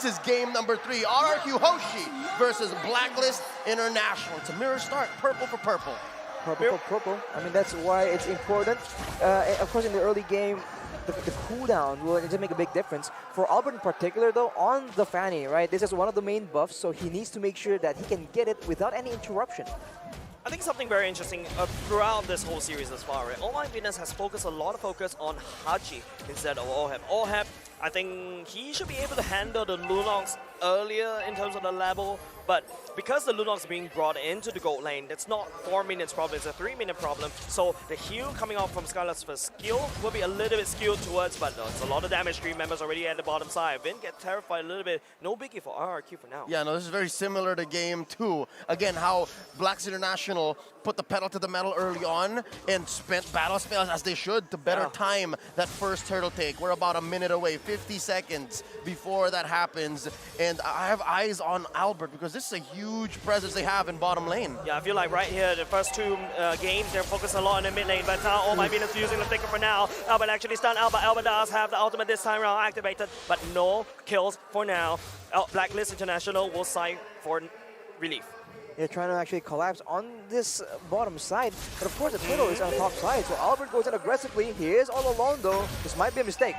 is game number 3. RRQ Hoshi versus Blacklist International. It's a mirror start, purple for purple. Purple for purple. I mean, that's why it's important. Of course, in the early game, the cooldown will just make a big difference. For Albert in particular, though, on the Fanny, right, this is one of the main buffs, so he needs to make sure that he can get it without any interruption. I think something very interesting throughout this whole series as far, right? Oh My Venus has focused a lot of focus on Haji instead of Oheb. Oheb, I think he should be able to handle the Lunox earlier in terms of the level, but because the Lunox is being brought into the gold lane, that's not 4 minutes problem, it's a 3-minute problem. So the heal coming out from Skylar's first skill will be a little bit skewed towards, but it's a lot of damage. 3 members already at the bottom side. Vin get terrified a little bit. No biggie for RRQ for now. Yeah, no, this is very similar to game 2. Again, how Blacks International put the pedal to the metal early on and spent battle spells as they should to better time that first turtle take. We're about a minute away, 50 seconds before that happens. And I have eyes on Albert because this is a huge presence they have in bottom lane. Yeah, I feel like right here, the first 2 games, they're focused a lot on the mid lane, but now, oh my Venus using the flicker for now. Albert actually stunned Albert. Albert does have the ultimate this time around activated, but no kills for now. Blacklist International will side for relief. They're trying to actually collapse on this bottom side, but of course the turtle is on top side, so Albert goes in aggressively. He is all alone though. This might be a mistake.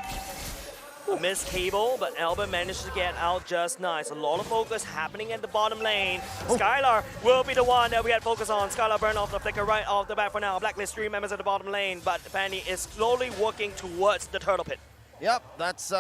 A missed cable, but Albert managed to get out just nice. A lot of focus happening at the bottom lane. Skylar will be the one that we had focus on. Skylar burned off the flicker right off the bat for now. Blacklist 3 members at the bottom lane, but Fanny is slowly working towards the turtle pit. Yep, that's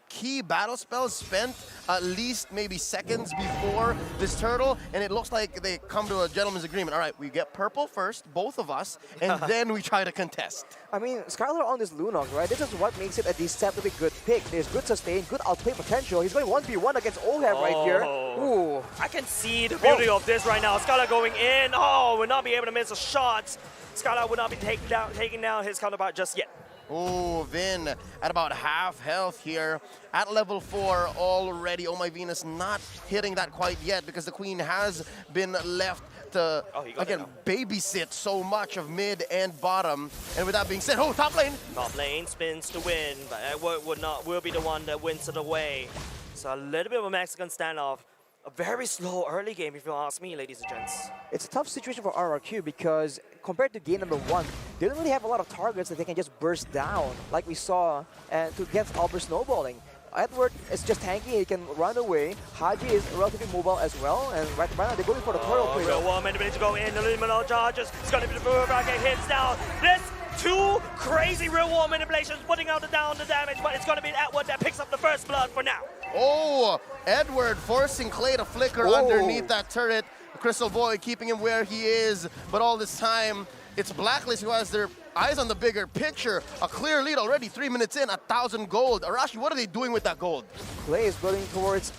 key battle spells spent at least maybe seconds before this turtle, and it looks like they come to a gentleman's agreement. All right, we get purple first, both of us, and then we try to contest. I mean, Skylar on this Lunox, right? This is what makes it a deceptively good pick. There's good sustain, good outplay potential. He's going 1v1 against Oheb right here. Ooh. I can see the beauty of this right now. Skylar going in. Oh, will not be able to miss a shot. Skylar will not be taking down his counterpart just yet. Oh, Vin at about half health here at level 4 already. Oh My Venus not hitting that quite yet because the Queen has been left to, again, babysit so much of mid and bottom. And with that being said, top lane. Top lane spins to win, but Edward will be the one that wins it away. So a little bit of a Mexican standoff. A very slow early game, if you ask me, ladies and gents. It's a tough situation for RRQ because compared to game number 1, they don't really have a lot of targets that they can just burst down, like we saw to get Albert snowballing. Edward is just tanky, he can run away. Haji is relatively mobile as well, and right now they're going for the turtle play. Real War managed to go in, the liminal charges. It's going to be the move, get hits down. This 2 crazy Real War manipulations putting out the damage, but it's going to be Edward that picks up the first blood for now. Oh, Edward forcing Clay to flicker underneath that turret. Crystal Void keeping him where he is, but all this time, it's Blacklist who has their eyes on the bigger picture. A clear lead already, 3 minutes in, 1,000 gold. Arashi, what are they doing with that gold? Clay is building towards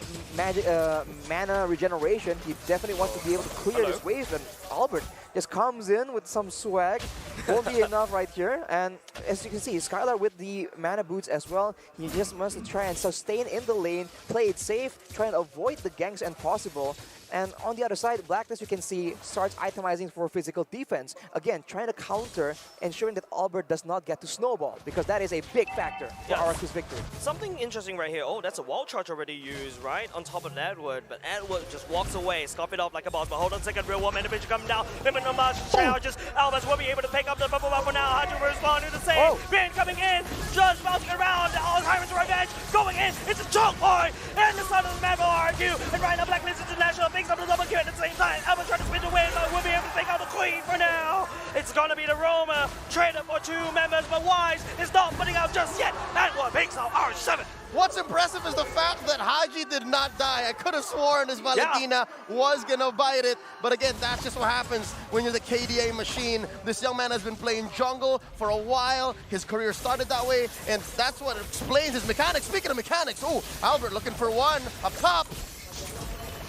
mana regeneration. He definitely wants to be able to clear this wave, and Albert just comes in with some swag. Won't be enough right here. And as you can see, Skylar with the mana boots as well. He just must try and sustain in the lane, play it safe, try and avoid the ganks when possible. And on the other side, Blacklist, you can see, starts itemizing for physical defense. Again, trying to counter, ensuring that Albert does not get to snowball, because that is a big factor for RRQ's victory. Something interesting right here. Oh, that's a wall charge already used, right? On top of Edward, but Edward just walks away, scoff it off like a boss. But hold on a second, Real War manipulation coming down. Minimum charges. Albert will be able to pick up the bubble for now. Haji will respond to the same. Vin coming in, just bouncing around. Alzheimer's revenge going in. It's a choke point, and the son of the map RRQ. And right now, Blacklist International picks up the double kill at the same time. Albert trying to spin the win, but we'll be able to take out the Queen for now. It's going to be the Roma traded for 2 members, but Wise is not putting out just yet. Edward picks out R7. What's impressive is the fact that Haji did not die. I could have sworn his Valentina was going to bite it. But again, that's just what happens when you're the KDA machine. This young man has been playing jungle for a while. His career started that way, and that's what explains his mechanics. Speaking of mechanics, Albert looking for one up top.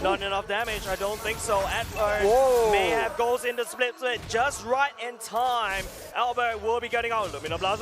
Not enough damage, I don't think so. Edward may have goes in the split just right in time. Albert will be getting out. Lumina Blast,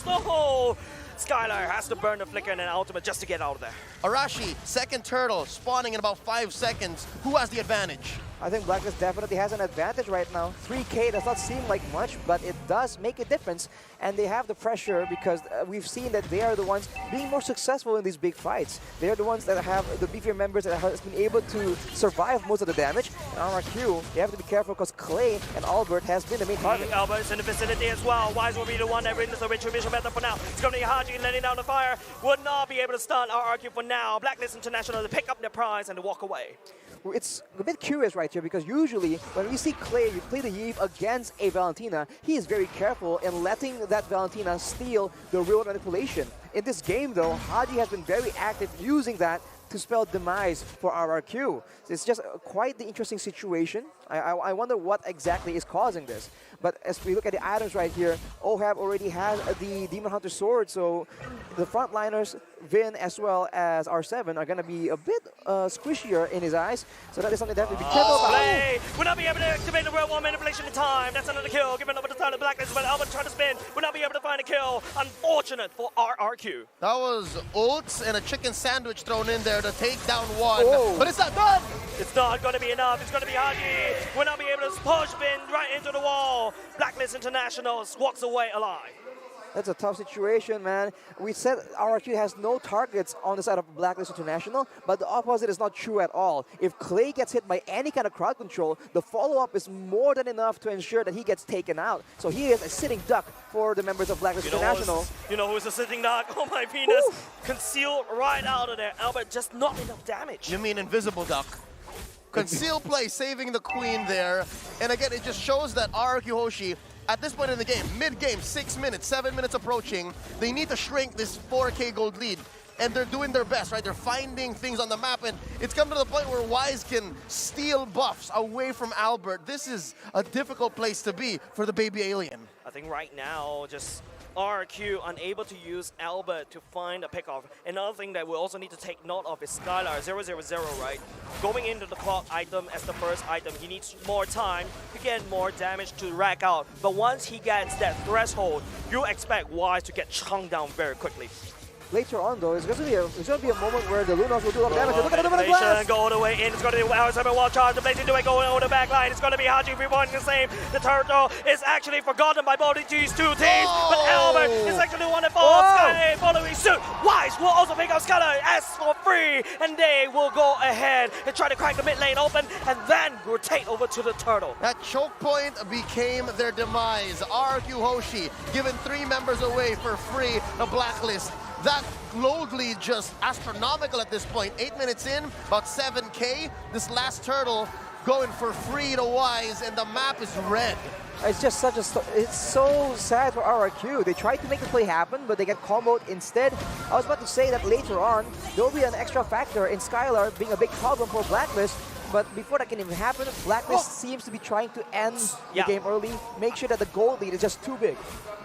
no! Skylar has to burn the flicker and an ultimate just to get out of there. Arashi, second turtle, spawning in about 5 seconds. Who has the advantage? I think Blacklist definitely has an advantage right now. 3K does not seem like much, but it does make a difference. And they have the pressure because we've seen that they are the ones being more successful in these big fights. They are the ones that have the beefier members that have been able to survive most of the damage. And RRQ, you have to be careful because Clay and Albert has been the main target. Albert's in the vicinity as well. Wise will be the one that wins the retribution method for now. It's going to be Haji letting down the fire. Would not be able to stun RRQ for now. Blacklist International to pick up their prize and to walk away. It's a bit curious right here because usually when we see Clay play the Yves against a Valentina, he is very careful in letting that Valentina steal the real manipulation. In this game though, Haji has been very active using that to spell demise for RRQ. It's just quite the interesting situation. I wonder what exactly is causing this. But as we look at the items right here, Ohab already has the Demon Hunter sword, so the frontliners, Vin as well as R7, are going to be a bit squishier in his eyes. So that is something they have to be careful about. Play will not be able to activate the real world manipulation in time. That's another kill. Given over the time of Blacklist, but Albert trying to spin. Will not be able to find a kill. Unfortunate for RRQ. That was ults and a chicken sandwich thrown in there to take down one. Oh. But it's not done! It's not going to be enough. It's going to be Haji. Will not be able to push Vin right into the wall. Blacklist International walks away alive. That's a tough situation, man. We said RRQ has no targets on the side of Blacklist International, but the opposite is not true at all. If Clay gets hit by any kind of crowd control, the follow-up is more than enough to ensure that he gets taken out. So he is a sitting duck for the members of Blacklist International. You know who's a sitting duck? Oh my penis. Oof. Concealed right out of there. Albert, just not enough damage. You mean invisible duck? Conceal play, saving the queen there. And again, it just shows that RRQ Hoshi, at this point in the game, mid-game, 6 minutes, 7 minutes approaching, they need to shrink this 4K gold lead. And they're doing their best, right? They're finding things on the map, and it's come to the point where Wise can steal buffs away from Albert. This is a difficult place to be for the baby alien. I think right now, just RRQ unable to use Albert to find a pickoff. Another thing that we also need to take note of is Skylar 000, right? Going into the clock item as the first item, he needs more time to get more damage to rack out. But once he gets that threshold, you expect Wise to get chunked down very quickly. Later on, though, it's going to be a moment where the Lunos will do a lot of damage. Look at the glass! Go all the way in. It's going to be R7 wall charge. The Blazing Duet going over the back line. It's going to be Haji everyone the same. The turtle is actually forgotten by both these two teams. But Albert is actually the one that falls. Skylar following suit. Wise will also pick up Skylar as for free. And they will go ahead and try to crack the mid lane open and then rotate over to the turtle. That choke point became their demise. RRQ Hoshi giving 3 members away for free. The Blacklist. That load lead just astronomical at this point. 8 minutes in, about 7K. This last turtle going for free to Wise, and the map is red. It's just such a... It's so sad for RRQ. They tried to make the play happen, but they get comboed instead. I was about to say that later on, there will be an extra factor in Skylar being a big problem for Blacklist. But before that can even happen, Blacklist seems to be trying to end the game early. Make sure that the gold lead is just too big.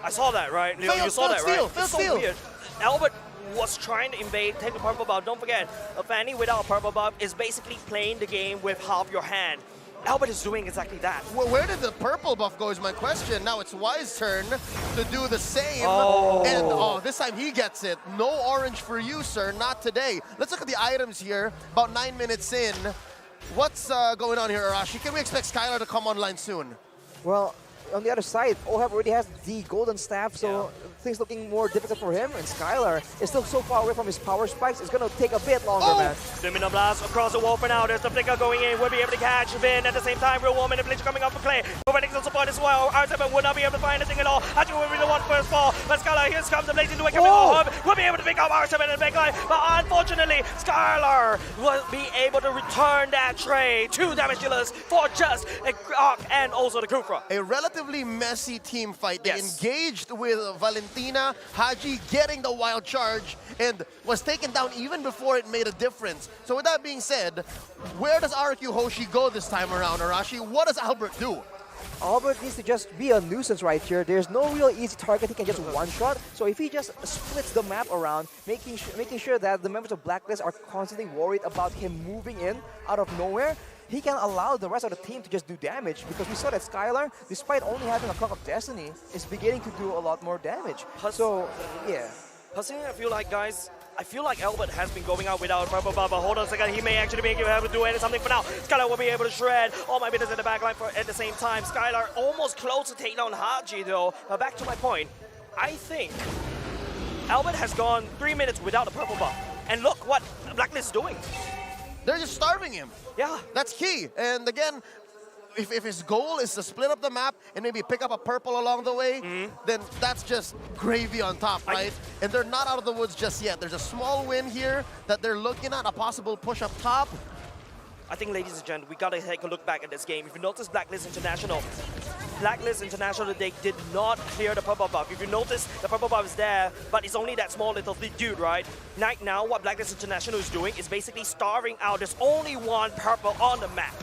I saw that, right? Leo, you saw that, right? It's so weird. Albert was trying to invade, take the purple buff. Don't forget, a Fanny without a purple buff is basically playing the game with half your hand. Albert is doing exactly that. Well, where did the purple buff go is my question. Now it's Wise's turn to do the same. And this time he gets it. No orange for you, sir. Not today. Let's look at the items here. About 9 minutes in. What's going on here, Arashi? Can we expect Skylar to come online soon? Well, on the other side, Ohab already has the golden staff, so things looking more difficult for him. And Skylar is still so far away from his power spikes. It's going to take a bit longer, man. Domino Blast across the wall for now. There's the flicker going in. We'll be able to catch Vin at the same time. Real War manipulation coming up for Clay. Providing some support as well. R7 would not be able to find anything at all. Actually, will be the one first fall. But Skylar, here comes the Blazing Duet coming off. We'll be able to pick up R7 in the back line. But unfortunately, Skylar will be able to return that tray. 2 damage dealers for just a Arc and also the Kufra. A relatively messy team fight. They engaged with Valentina, Haji getting the wild charge, and was taken down even before it made a difference. So with that being said, where does RRQ Hoshi go this time around, Arashi? What does Albert do? Albert needs to just be a nuisance right here. There's no real easy target he can just one-shot. So if he just splits the map around, making sure that the members of Blacklist are constantly worried about him moving in out of nowhere, he can allow the rest of the team to just do damage, because we saw that Skylar, despite only having a Clock of Destiny, is beginning to do a lot more damage. So, yeah. Personally, I feel like, guys, I feel like Albert has been going out without purple buff, but hold on a second, he may actually be able to do something for now. Skylar will be able to shred all my business in the backline at the same time. Skylar almost close to take down Haji though. But back to my point, I think Albert has gone 3 minutes without a purple buff. And look what Blacklist is doing. They're just starving him. Yeah. That's key. And again, if his goal is to split up the map and maybe pick up a purple along the way, then that's just gravy on top, right? And they're not out of the woods just yet. There's a small win here that they're looking at, a possible push up top. I think, ladies and gentlemen, we gotta take a look back at this game. If you notice Blacklist International, they did not clear the purple buff. If you notice, the purple buff is there, but it's only that small little dude, right? Right now, what Blacklist International is doing is basically starving out. There's only one purple on the map.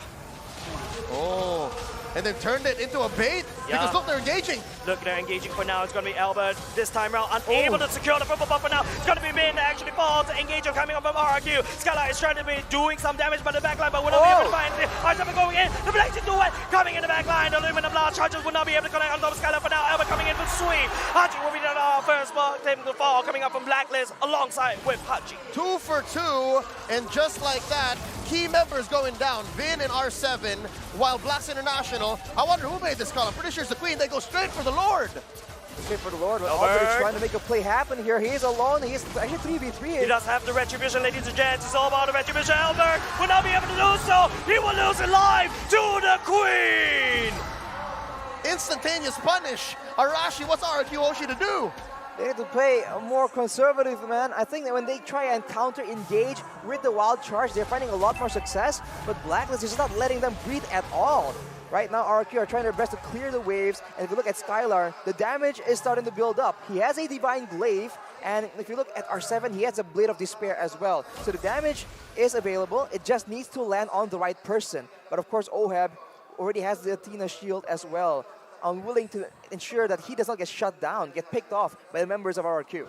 Oh, and they've turned it into a bait? Yeah. Because look, they're engaging. Look, they're engaging for now. It's going to be Albert this time around, unable to secure the purple buff for now. It's going to be Min that actually falls. Engager coming up from RRQ. Skylar is trying to be doing some damage by the backline, but will not be able to find it. R7 going in. The Blacklist do it. Coming in the backline. The Luminum Blast charges will not be able to connect on top of Skylar for now. Albert coming in for sweep. Haji will be the first team to fall, coming up from Blacklist alongside with Haji. 2 for 2, and just like that, key members going down. Vin and R7, while Blacks International, I wonder who made this call. I'm pretty sure it's the Queen. They go straight for the Lord. Straight for the Lord. Albert is trying to make a play happen here. He's alone. He's actually 3v3. He does have the retribution, ladies and gents. It's all about the retribution. Albert will not be able to do so. He will lose it live to the Queen. Instantaneous punish. Arashi, what's RRQ Hoshi to do? They need to play a more conservative, man. I think that when they try and counter-engage with the wild charge, they're finding a lot more success, but Blacklist is not letting them breathe at all. Right now, RRQ are trying their best to clear the waves, and if you look at Skylar, the damage is starting to build up. He has a Divine Glaive, and if you look at R7, he has a Blade of Despair as well. So the damage is available, it just needs to land on the right person. But of course, Oheb already has the Athena shield as well. Unwilling to ensure that he does not get shut down, get picked off by the members of RRQ.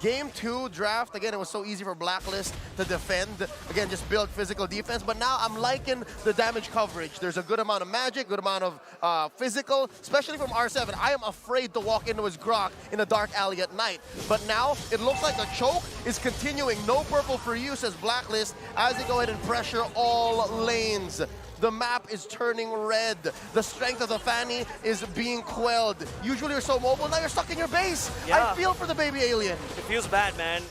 Game 2 draft, again, it was so easy for Blacklist to defend. Again, just build physical defense. But now I'm liking the damage coverage. There's a good amount of magic, good amount of physical, especially from R7. I am afraid to walk into his grok in a dark alley at night. But now it looks like the choke is continuing. No purple for you, says Blacklist, as they go ahead and pressure all lanes. The map is turning red. The strength of the FANNY is being quelled. Usually you're so mobile, now you're stuck in your base. Yeah. I feel for the baby alien. It feels bad, man.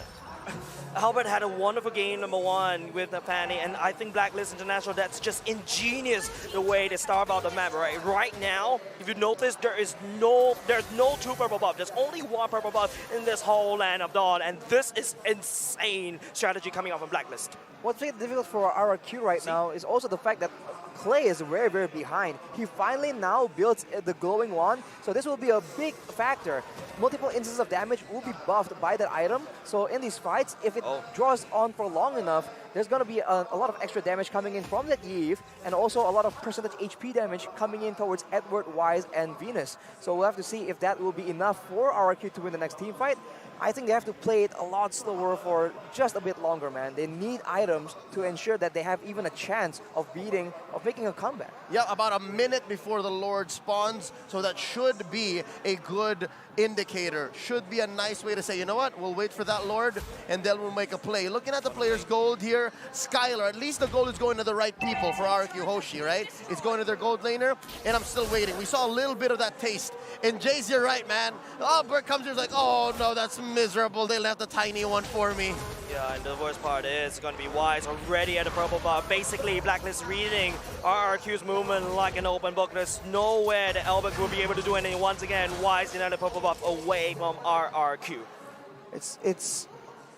Albert had a wonderful game, number 1, with the FANNY, and I think Blacklist International, that's just ingenious the way they starve out the map, right? Right now, if you notice, there's no 2 purple buff. There's only 1 purple buff in this whole land of Dawn, and this is insane strategy coming out from Blacklist. What's really difficult for RRQ right now is also the fact that Clay is very, very behind. He finally now builds the glowing wand, so this will be a big factor. Multiple instances of damage will be buffed by that item, so in these fights, if it draws on for long enough, there's going to be a lot of extra damage coming in from that Eve, and also a lot of percentage HP damage coming in towards Edward, Wise, and Venus. So we'll have to see if that will be enough for RRQ to win the next team fight. I think they have to play it a lot slower for just a bit longer, man. They need items to ensure that they have even a chance of making a comeback. Yeah, about a minute before the Lord spawns, so that should be a good indicator. Should be a nice way to say, you know what, we'll wait for that Lord, and then we'll make a play. Looking at the players' gold here, Skylar, at least the gold is going to the right people for RRQ Hoshi, right? It's going to their gold laner, and I'm still waiting. We saw a little bit of that taste. And Jace, you're right, man. Albert comes here, he's like, oh no, that's miserable. They left a tiny one for me. Yeah, and the worst part is it's going to be Wise already at the purple buff. Basically, Blacklist reading RRQ's movement like an open book. There's nowhere that Albert will be able to do anything. Once again, Wise in the purple buff away from RRQ.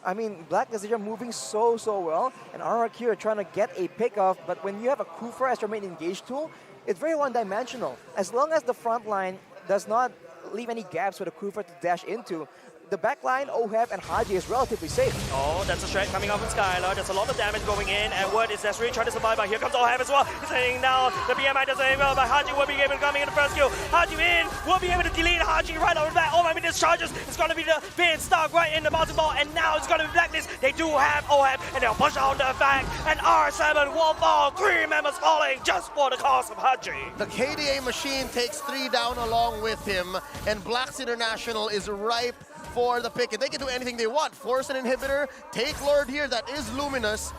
I mean, Blacklist are moving so well, and RRQ are trying to get a pick-off, but when you have a Kufa as your main engage tool, it's very one-dimensional. As long as the front line does not leave any gaps for the Kufa to dash into, the backline, Oheb, and Haji is relatively safe. Oh, that's a shred coming off from Skylar. There's a lot of damage going in. Edward is desperately trying to survive, but here comes Oheb as well. He's hitting now. The BMI doesn't even well, but Haji will be able to come in the first kill. Haji in, will be able to delete Haji right over that. Oh my goodness, charges. It's going to be the being stuck right in the bouncing ball, and now it's going to be Blacklist. They do have Oheb, and they'll push out the back, and R7 will fall. 3 members falling just for the cause of Haji. The KDA machine takes 3 down along with him, and Blacks International is ripe for the pick. And they can do anything they want. Force an inhibitor, take Lord here, that is Luminous.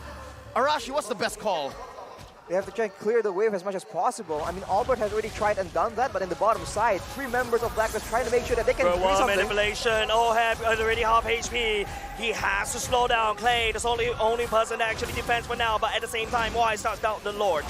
Arashi, what's the best call? They have to try and clear the wave as much as possible. I mean, Albert has already tried and done that, but in the bottom side, 3 members of Blacklist trying to make sure that they can do something. Manipulation. Ohab is already half HP. He has to slow down. Clay, the only person that actually defends for now, but at the same time, Wise starts down the Lord.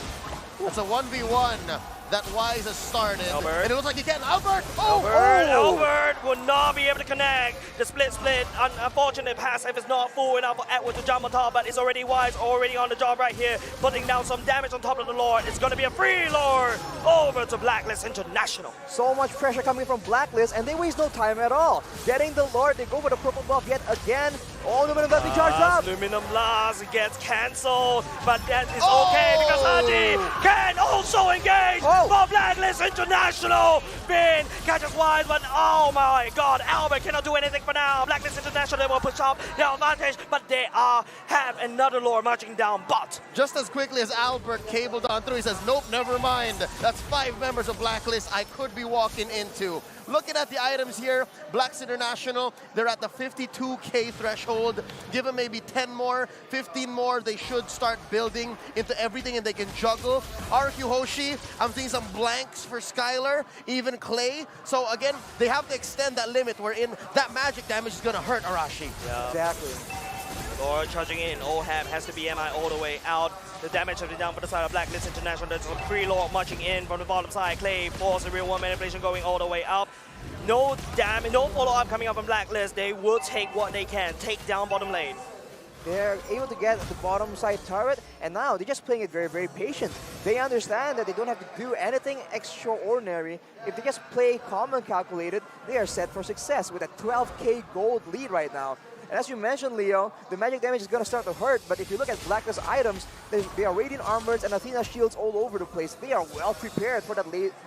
That's a 1v1 that Wise has started. Albert. And it looks like he can. Albert! Oh! Albert will not be able to connect. The split. Unfortunate pass if it's not full enough for Edward to jump on top, but it's already Wise, already on the job right here, putting down some damage on top of the Lord. It's going to be a free Lord over to Blacklist International. So much pressure coming from Blacklist, and they waste no time at all. Getting the Lord, they go for the purple buff yet again. Oh, Luminum Blast charged up. Luminum Blast gets cancelled, but that is okay because Haji can also engage for Blacklist International. Finn catches Wise, but oh my god, Albert cannot do anything for now. Blacklist International will push up their advantage, but they have another Lord marching down bot. Just as quickly as Albert cabled on through, he says, nope, never mind. That's 5 members of Blacklist I could be walking into. Looking at the items here, Blacks International, they're at the 52K threshold. Give them maybe 10 more, 15 more, they should start building into everything and they can juggle. RRQ Hoshi, I'm seeing some blanks for Skylar, even Clay. So again, they have to extend that limit wherein that magic damage is gonna hurt Arashi. Yeah. Exactly. Lord charging in, Ohab has to be MI all the way out. The damage of the down for the side of Blacklist International. There's a free Lord marching in from the bottom side. Clay force the real one manipulation going all the way up. No damage, no follow-up coming up from Blacklist. They will take what they can, take down bottom lane. They're able to get the bottom side turret, and now they're just playing it very, very patient. They understand that they don't have to do anything extraordinary. If they just play calm and calculated, they are set for success with a 12K gold lead right now. And as you mentioned, Leo, the magic damage is going to start to hurt, but if you look at Blacklist items, they are Radiant Armors and Athena shields all over the place. They are well prepared for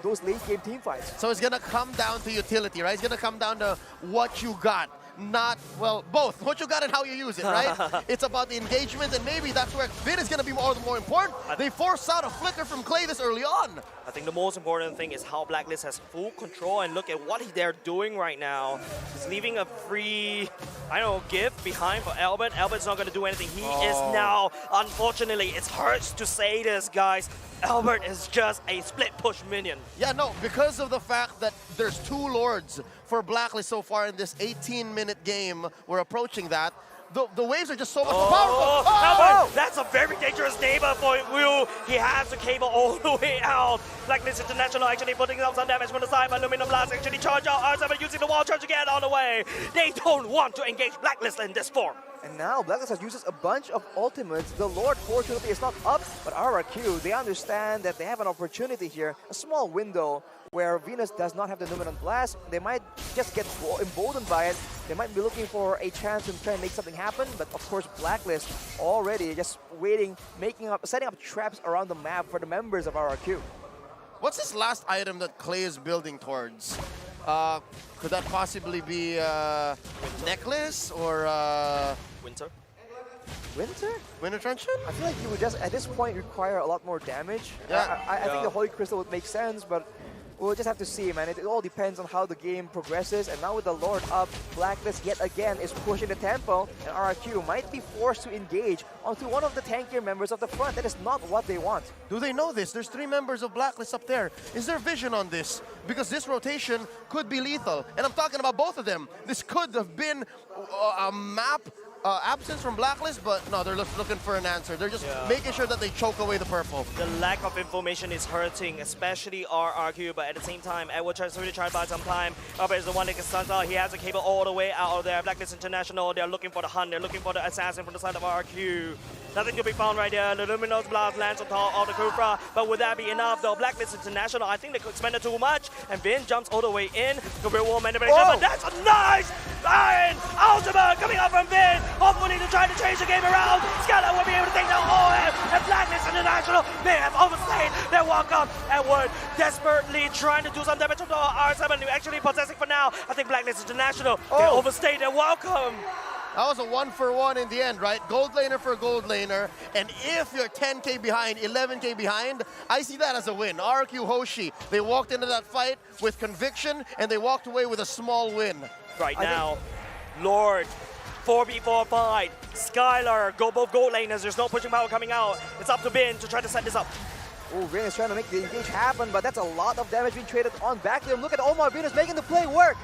those late game team fights. So it's going to come down to utility, right? It's going to come down to what you got. Not, well, both. What you got and how you use it, right? It's about the engagement, and maybe that's where Finn is going to be more important. They forced out a flicker from Clay this early on. I think the most important thing is how Blacklist has full control, and look at what they're doing right now. He's leaving a free, I don't know, gift behind for Albert. Albert's not going to do anything. He is now, unfortunately, it hurts to say this, guys, Albert is just a split push minion. Yeah, no, because of the fact that there's 2 Lords for Blacklist so far in this 18-minute game, we're approaching that. The waves are just so much more powerful. Albert, that's a very dangerous neighbor for Will. He has the cable all the way out. Blacklist International actually putting up some damage from the side, but Luminum Blast actually charge out. R7 using the wall charge again on the way. They don't want to engage Blacklist in this form. And now Blacklist has uses a bunch of ultimates. The Lord fortunately is not up, but RRQ, they understand that they have an opportunity here, a small window where Venus does not have the Luminant Blast. They might just get emboldened by it. They might be looking for a chance to try and make something happen, but of course Blacklist already just waiting, setting up traps around the map for the members of RRQ. What's this last item that Clay is building towards? Could that possibly be necklace or Winter? Winter? Winter Truncheon? I feel like you would just, at this point, require a lot more damage. Yeah. I think the Holy Crystal would make sense, but we'll just have to see, man. It all depends on how the game progresses. And now with the Lord up, Blacklist yet again is pushing the tempo, and RRQ might be forced to engage onto one of the tankier members of the front. That is not what they want. Do they know this? There's 3 members of Blacklist up there. Is there vision on this? Because this rotation could be lethal. And I'm talking about both of them. This could have been a map absence from Blacklist, but no, they're looking for an answer. They're just making sure that they choke away the purple. The lack of information is hurting, especially RRQ, but at the same time, Edward tries to really try to buy some time. Albert is the one that gets stunned out. He has a cable all the way out of there. Blacklist International, they're looking for the hunt. They're looking for the assassin from the side of RRQ. Nothing to be found right there. The Luminous Blast lands on top of the Kufra, but would that be enough though? Blacklist International, I think they could spend it too much, and Vin jumps all the way in. The real wall manipulation, but that's a nice iron ultimate coming up from Vin. Hopefully to try to change the game around. Skylar will be able to take down OM, and Blacklist International may have overstayed their welcome. Edward desperately trying to do some damage to the R7, who actually possessing for now. I think Blacklist International they overstayed their welcome. That was a 1-for-1 in the end, right? Gold laner for gold laner. And if you're 10K behind, 11K behind, I see that as a win. RRQ Hoshi, they walked into that fight with conviction, and they walked away with a small win. Right now, Lord, 4v4 fight. Skylar, go both gold laners. There's no pushing power coming out. It's up to Bin to try to set this up. Oh, Vin is trying to make the engage happen, but that's a lot of damage being traded on back to him. Look at Omar Venus making the play work.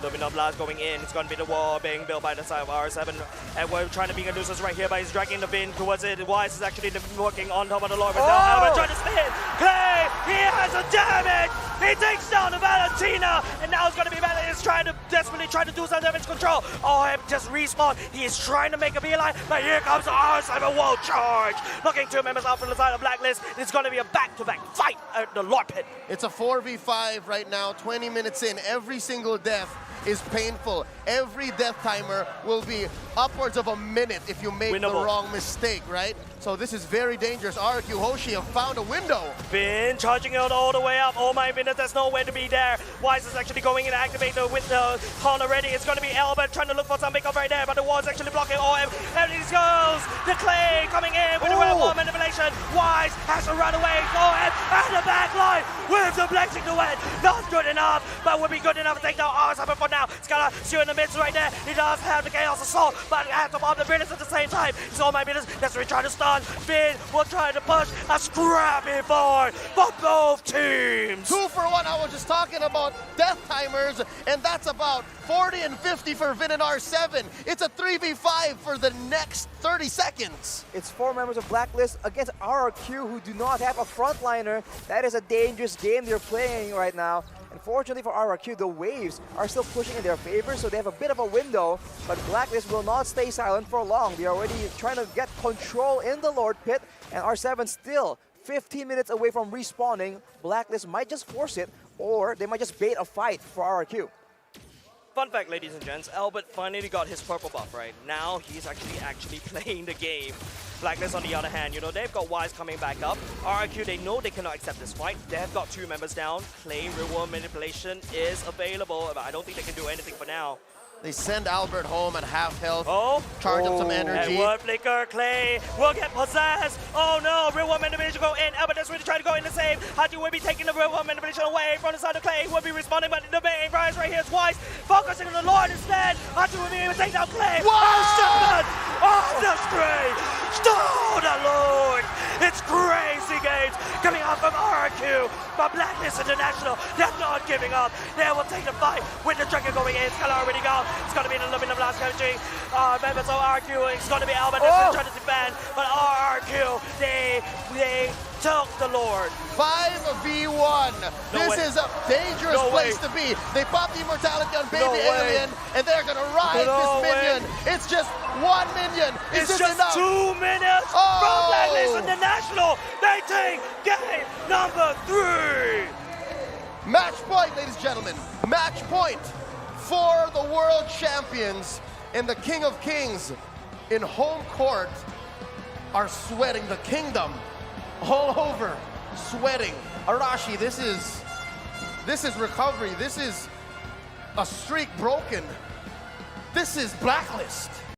Lumina Blast going in. It's going to be the wall being built by the side of R7. And we're trying to be a nuisance right here, but he's dragging the bin towards it. Wise is actually working on top of the Lord. But now Albert trying to spin. Clay, he has a damage. He takes down the Valentina. And now it's going to be Valentina trying to desperately try to do some damage control. Oh, just respawn. He is trying to make a beeline, but here comes R7 wall charge. Looking 2 members out from the side of Blacklist. It's going to be a back-to-back fight at the Lord Pit. It's a 4v5 right now, 20 minutes in. Every single death is painful. Every death timer will be upwards of a minute if you make the wrong mistake, right? So this is very dangerous. RRQ Hoshi have found a window. Bin charging out all the way up. Oh my goodness, there's nowhere to be there. Wise is actually going in to activate the window. Con already. It's going to be Albert trying to look for some pickup right there, but the wall's actually blocking OM. And he goes. The Clay coming in with the wall manipulation. Wise has to run away. OM and the back line with the blessing to win. Not good enough, but will be good enough to take down R7 for now. Skylar still in the midst right there. He does have the Chaos Assault, but has to bomb the Venus at the same time. So my goodness, that's what we're trying to stun. Bin will try to push a scrappy board for both teams. 2 for 1. I was just talking about death timers, and that's about 40 and 50 for Vin and R7. It's a 3v5 for the next 30 seconds. It's 4 members of Blacklist against RRQ who do not have a frontliner. That is a dangerous game they're playing right now. Unfortunately for RRQ, the waves are still pushing in their favor, so they have a bit of a window, but Blacklist will not stay silent for long. They're already trying to get control in the Lord Pit, and R7 still 15 minutes away from respawning. Blacklist might just force it, or they might just bait a fight for RRQ. Fun fact, ladies and gents, Albert finally got his purple buff, right? Now he's actually playing the game. Blacklist, on the other hand, you know, they've got Wise coming back up. RRQ, they know they cannot accept this fight. They've got 2 members down. Clay reward manipulation is available, but I don't think they can do anything for now. They send Albert home at half health. Oh. Charge up some energy. And word flicker, Clay will get possessed. Oh no, real world manipulation go in. Albert is really trying to go in the save. Haji will be taking the real world manipulation away from the side of Clay. Will be responding, but the main rise right here is Wise. Focusing on the Lord instead. Haji will be able to take down Clay. Whoa! Oh, the stray. Oh, the Lord. It's crazy games coming out from RRQ. But Blacklist International, they're not giving up. They will take the fight with the Dragon going in. Skylar already gone. It's going to be the Lumina Blast chemistry. Members of RRQ, it's going to be Albert that's going to try to defend. But RRQ, they took the Lord. 5v1. This is a dangerous place to be. They pop the immortality on Baby Alien, and they're going to ride this minion. It's just 1 minion. Is it's this just enough? 2 minutes from Blacklist International. They take game number 3. Match point, ladies and gentlemen. Match point for the world champions, and the King of Kings in home court are sweating the kingdom all over, sweating. Arashi, this is recovery. This is a streak broken. This is Blacklist.